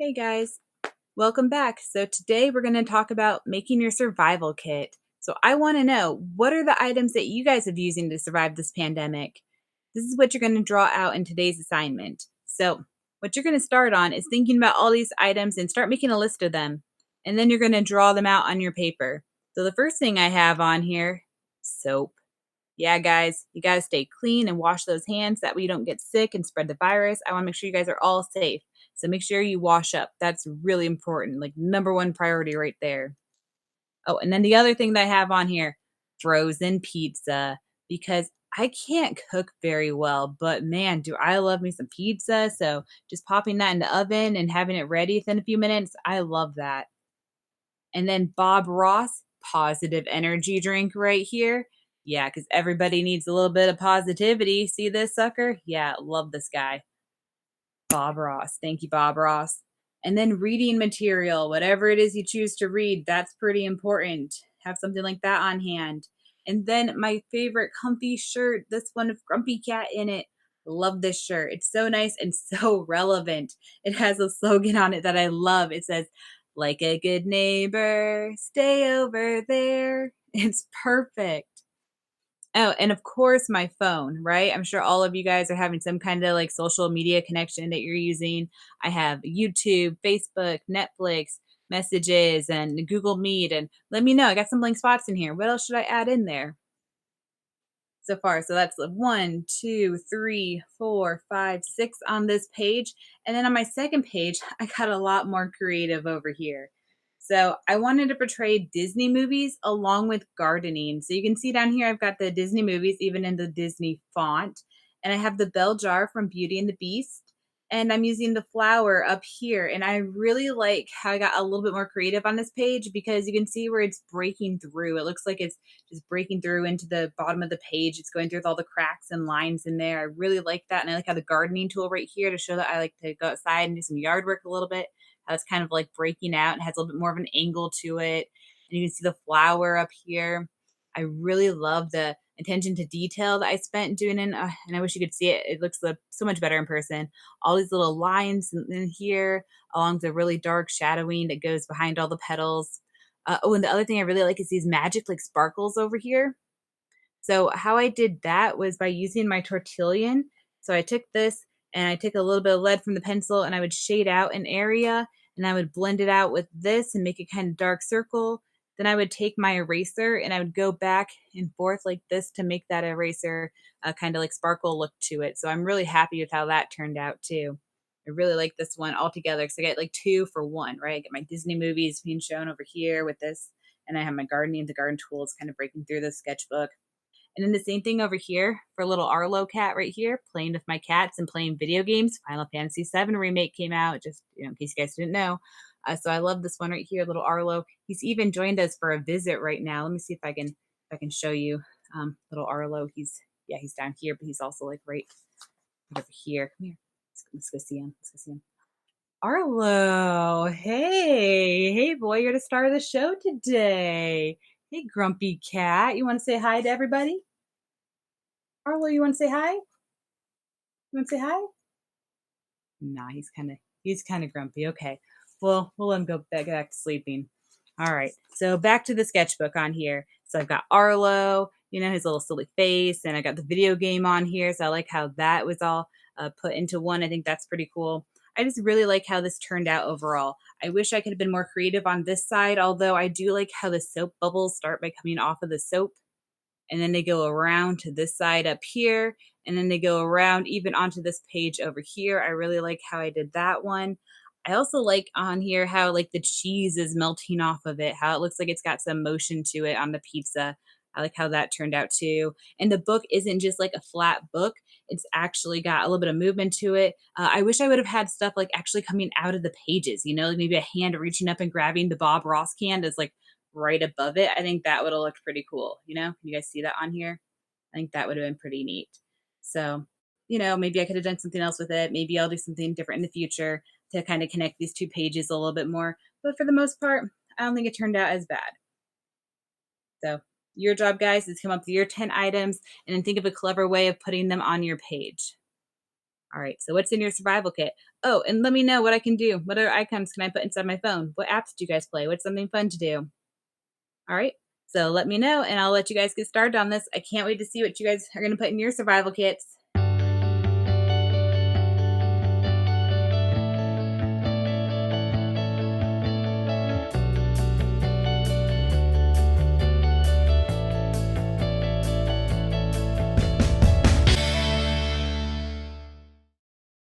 Hey guys, welcome back. So today we're going to talk about making your survival kit. So I want to know, what are the items that you guys have using to survive this pandemic? This is what you're going to draw out in today's assignment. So what you're going to start on is thinking about all these items and start making a list of them. And then you're going to draw them out on your paper. So the first thing I have on here, soap. Yeah, guys, you got to stay clean and wash those hands. That way you don't get sick and spread the virus. I want to make sure you guys are all safe. So make sure you wash up. That's really important. Like number one priority right there. Oh, and then the other thing that I have on here, frozen pizza, because I can't cook very well, but man, do I love me some pizza. So just popping that in the oven and having it ready within a few minutes, I love that. And then Bob Ross, positive energy drink right here. Yeah, because everybody needs a little bit of positivity. See this sucker? Yeah, love this guy. Bob Ross. Thank you, Bob Ross. And then reading material, whatever it is you choose to read, that's pretty important. Have something like that on hand. And then my favorite comfy shirt, this one with Grumpy Cat in it. Love this shirt. It's so nice and so relevant. It has a slogan on it that I love. It says, like a good neighbor, stay over there. It's perfect. Oh, and of course, my phone, right? I'm sure all of you guys are having some kind of like social media connection that you're using. I have YouTube, Facebook, Netflix, messages, and Google Meet. And let me know. I got some blank spots in here. What else should I add in there so far? So that's one, two, three, four, five, six on this page. And then on my second page, I got a lot more creative over here. So I wanted to portray Disney movies along with gardening. So you can see down here, I've got the Disney movies, even in the Disney font. And I have the bell jar from Beauty and the Beast. And I'm using the flower up here. And I really like how I got a little bit more creative on this page because you can see where it's breaking through. It looks like it's just breaking through into the bottom of the page. It's going through with all the cracks and lines in there. I really like that. And I like how the gardening tool right here to show that I like to go outside and do some yard work a little bit. How it's kind of like breaking out and has a little bit more of an angle to it. And you can see the flower up here. I really love the attention to detail that I spent doing it. And I wish you could see it. It looks so much better in person. All these little lines in here along the really dark shadowing that goes behind all the petals. Oh, and the other thing I really like is these magic like sparkles over here. So how I did that was by using my tortillon. So I took this and I took a little bit of lead from the pencil and I would shade out an area and I would blend it out with this and make a kind of dark circle. Then I would take my eraser and I would go back and forth like this to make that eraser kind of like sparkle look to it. So I'm really happy with how that turned out too. I really like this one altogether because I get like two for one, right? I get my Disney movies being shown over here with this, and I have my gardening, the garden tools kind of breaking through the sketchbook. And then the same thing over here for little Arlo cat right here, playing with my cats and playing video games. Final Fantasy VII remake came out, just in case you guys didn't know. So I love this one right here, little Arlo. He's even joined us for a visit right now. Let me see if I can show you little Arlo. He's down here, but he's also like right over here. Come here. Let's go see him. Let's go see him. Arlo, hey boy, you're the star of the show today. Hey, grumpy cat, you want to say hi to everybody? Arlo, you want to say hi? You want to say hi? Nah, he's kind of grumpy. Okay, well, we'll let him go back to sleeping. All right, so back to the sketchbook on here. So I've got Arlo, his little silly face, and I got the video game on here. So I like how that was all put into one. I think that's pretty cool. I just really like how this turned out overall. I wish I could have been more creative on this side, although I do like how the soap bubbles start by coming off of the soap and then they go around to this side up here, and then they go around even onto this page over here. I really like how I did that one. I also like on here how like the cheese is melting off of it, how it looks like it's got some motion to it on the pizza. I like how that turned out too. And the book isn't just like a flat book. It's actually got a little bit of movement to it. I wish I would have had stuff like actually coming out of the pages, like maybe a hand reaching up and grabbing the Bob Ross can that's like right above it. I think that would have looked pretty cool. Can you guys see that on here? I think that would have been pretty neat. So, maybe I could have done something else with it. Maybe I'll do something different in the future to kind of connect these two pages a little bit more. But for the most part, I don't think it turned out as bad. So your job, guys, is come up with your 10 items and then think of a clever way of putting them on your page. All right, so what's in your survival kit? Oh, and let me know what I can do. What other icons can I put inside my phone? What apps do you guys play? What's something fun to do? All right, so let me know and I'll let you guys get started on this. I can't wait to see what you guys are going to put in your survival kits.